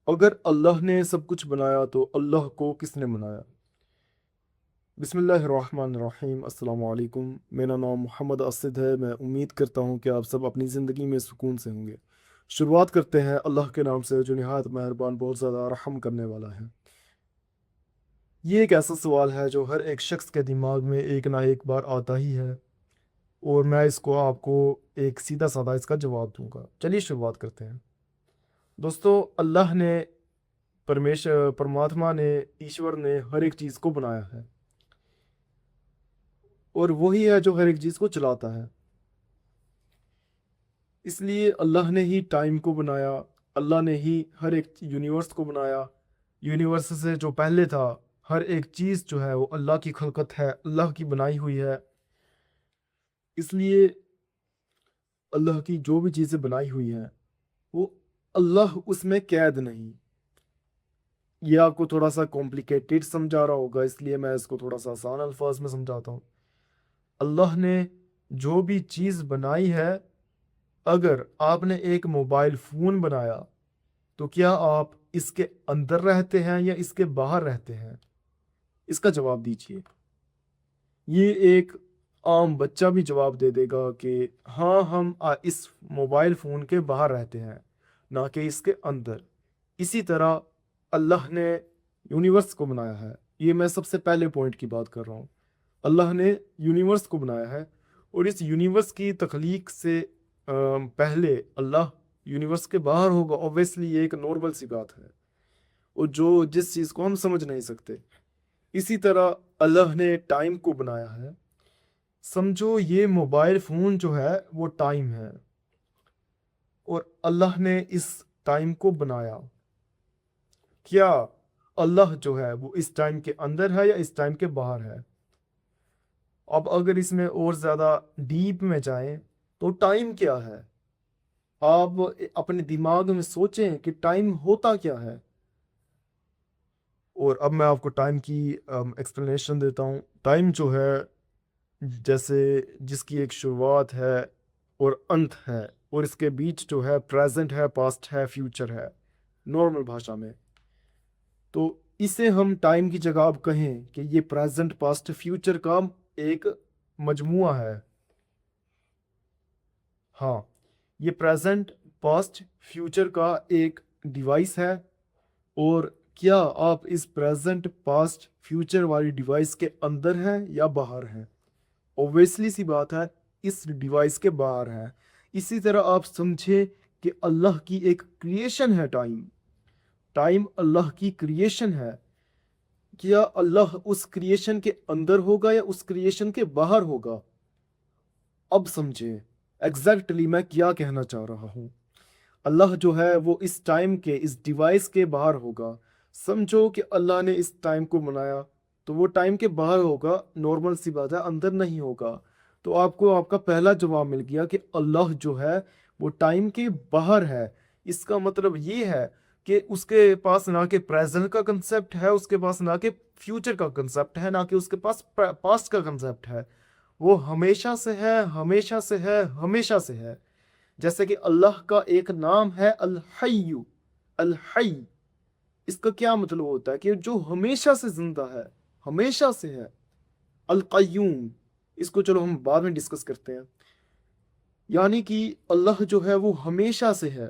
اگر اللہ نے سب کچھ بنایا تو اللہ کو کس نے بنایا؟ بسم اللہ الرحمن الرحیم۔ السلام علیکم، میرا نام محمد اسد ہے۔ میں امید کرتا ہوں کہ آپ سب اپنی زندگی میں سکون سے ہوں گے۔ شروعات کرتے ہیں اللہ کے نام سے جو نہایت مہربان، بہت زیادہ رحم کرنے والا ہے۔ یہ ایک ایسا سوال ہے جو ہر ایک شخص کے دماغ میں ایک نہ ایک بار آتا ہی ہے، اور میں اس کو آپ کو ایک سیدھا سادہ اس کا جواب دوں گا۔ چلیے شروعات کرتے ہیں۔ دوستو، اللہ نے پرماتما نے، ایشور نے ہر ایک چیز کو بنایا ہے، اور وہی ہے جو ہر ایک چیز کو چلاتا ہے۔ اس لیے اللہ نے ہی ٹائم کو بنایا، اللہ نے ہی ہر ایک یونیورس کو بنایا۔ یونیورس سے جو پہلے تھا، ہر ایک چیز جو ہے وہ اللہ کی خلقت ہے، اللہ کی بنائی ہوئی ہے۔ اس لیے اللہ کی جو بھی چیزیں بنائی ہوئی ہیں وہ اللہ اس میں قید نہیں۔ یہ آپ کو تھوڑا سا کمپلیکیٹڈ سمجھا رہا ہوگا، اس لیے میں اس کو تھوڑا سا آسان الفاظ میں سمجھاتا ہوں۔ اللہ نے جو بھی چیز بنائی ہے، اگر آپ نے ایک موبائل فون بنایا تو کیا آپ اس کے اندر رہتے ہیں یا اس کے باہر رہتے ہیں؟ اس کا جواب دیجیے۔ یہ ایک عام بچہ بھی جواب دے دے گا کہ ہاں، ہم اس موبائل فون کے باہر رہتے ہیں، نہ کہ اس کے اندر۔ اسی طرح اللہ نے یونیورس کو بنایا ہے۔ یہ میں سب سے پہلے پوائنٹ کی بات کر رہا ہوں۔ اللہ نے یونیورس کو بنایا ہے، اور اس یونیورس کی تخلیق سے پہلے اللہ یونیورس کے باہر ہوگا۔ اوبویسلی یہ ایک نارمل سی بات ہے، اور جس چیز کو ہم سمجھ نہیں سکتے۔ اسی طرح اللہ نے ٹائم کو بنایا ہے۔ سمجھو یہ موبائل فون جو ہے وہ ٹائم ہے، اور اللہ نے اس ٹائم کو بنایا۔ کیا اللہ جو ہے وہ اس ٹائم کے اندر ہے یا اس ٹائم کے باہر ہے؟ اب اگر اس میں اور زیادہ ڈیپ میں جائیں تو ٹائم کیا ہے؟ آپ اپنے دماغ میں سوچیں کہ ٹائم ہوتا کیا ہے۔ اور اب میں آپ کو ٹائم کی ایکسپلینیشن دیتا ہوں۔ ٹائم جو ہے، جیسے جس کی ایک شروعات ہے اور انت ہے، اور اس کے بیچ جو ہے پریزنٹ ہے، پاسٹ ہے، فیوچر ہے، نارمل بھاشا میں۔ تو اسے ہم ٹائم کی جگہ اب کہیں کہ یہ پریزنٹ، پاسٹ، فیوچر کا ایک مجموعہ ہے۔ ہاں، یہ پریزنٹ، پاسٹ، فیوچر کا ایک ڈیوائس ہے۔ اور کیا آپ اس پریزنٹ، پاسٹ، فیوچر والی ڈیوائس کے اندر ہیں یا باہر ہیں؟ اوبویسلی سی بات ہے، اس ڈیوائس کے باہر ہے۔ اسی طرح آپ سمجھے کہ اللہ کی ایک کریشن ہے ٹائم۔ ٹائم اللہ کی کریشن ہے۔ کیا اللہ اس کریشن کے اندر ہوگا یا اس کریشن کے باہر ہوگا؟ اب سمجھے ایگزیکٹلی میں کیا کہنا چاہ رہا ہوں۔ اللہ جو ہے وہ اس ٹائم کے، اس ڈیوائس کے باہر ہوگا۔ سمجھو کہ اللہ نے اس ٹائم کو بنایا تو وہ ٹائم کے باہر ہوگا، نارمل سی بات ہے، اندر نہیں ہوگا۔ تو آپ کو آپ کا پہلا جواب مل گیا کہ اللہ جو ہے وہ ٹائم کے باہر ہے۔ اس کا مطلب یہ ہے کہ اس کے پاس نہ کہ پریزنٹ کا کنسیپٹ ہے، اس کے پاس نہ کہ فیوچر کا کنسیپٹ ہے، نہ کہ اس کے پاس پاسٹ کا کنسیپٹ ہے۔ وہ ہمیشہ سے ہے، ہمیشہ سے ہے، ہمیشہ سے ہے۔ جیسے کہ اللہ کا ایک نام ہے الحی۔ الحی، اس کا کیا مطلب ہوتا ہے؟ کہ جو ہمیشہ سے زندہ ہے، ہمیشہ سے ہے۔ القیوم، اس کو چلو ہم بعد میں ڈسکس کرتے ہیں۔ یعنی کہ اللہ جو ہے وہ ہمیشہ سے ہے۔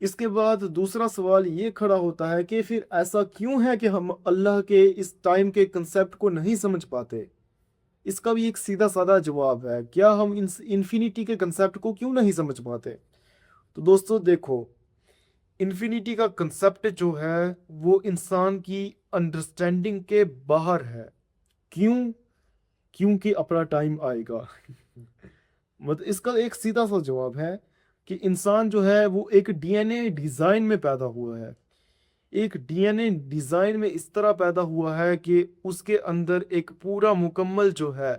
اس کے بعد دوسرا سوال یہ کھڑا ہوتا ہے کہ پھر ایسا کیوں ہے کہ ہم اللہ کے اس ٹائم کے کنسیپٹ کو نہیں سمجھ پاتے؟ اس کا بھی ایک سیدھا سادہ جواب ہے۔ کیا ہم انفینٹی کے کنسیپٹ کو کیوں نہیں سمجھ پاتے؟ تو دوستو دیکھو، انفینٹی کا کنسیپٹ جو ہے وہ انسان کی انڈرسٹینڈنگ کے باہر ہے۔ کیوں؟ کیونکہ اپنا ٹائم آئے گا۔ مطلب اس کا ایک سیدھا سا جواب ہے کہ انسان جو ہے وہ ایک ڈی این اے ڈیزائن میں پیدا ہوا ہے۔ ایک ڈی این اے ڈیزائن میں اس طرح پیدا ہوا ہے کہ اس کے اندر ایک پورا مکمل جو ہے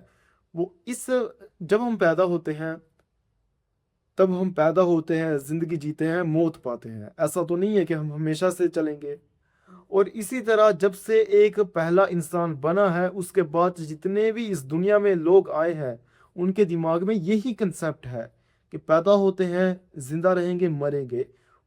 وہ جب ہم پیدا ہوتے ہیں تب ہم پیدا ہوتے ہیں، زندگی جیتے ہیں، موت پاتے ہیں۔ ایسا تو نہیں ہے کہ ہم ہمیشہ سے چلیں گے۔ اور اسی طرح جب سے ایک پہلا انسان بنا ہے، اس کے بعد جتنے بھی اس دنیا میں لوگ آئے ہیں ان کے دماغ میں یہی کنسیپٹ ہے کہ پیدا ہوتے ہیں، زندہ رہیں گے، مریں گے۔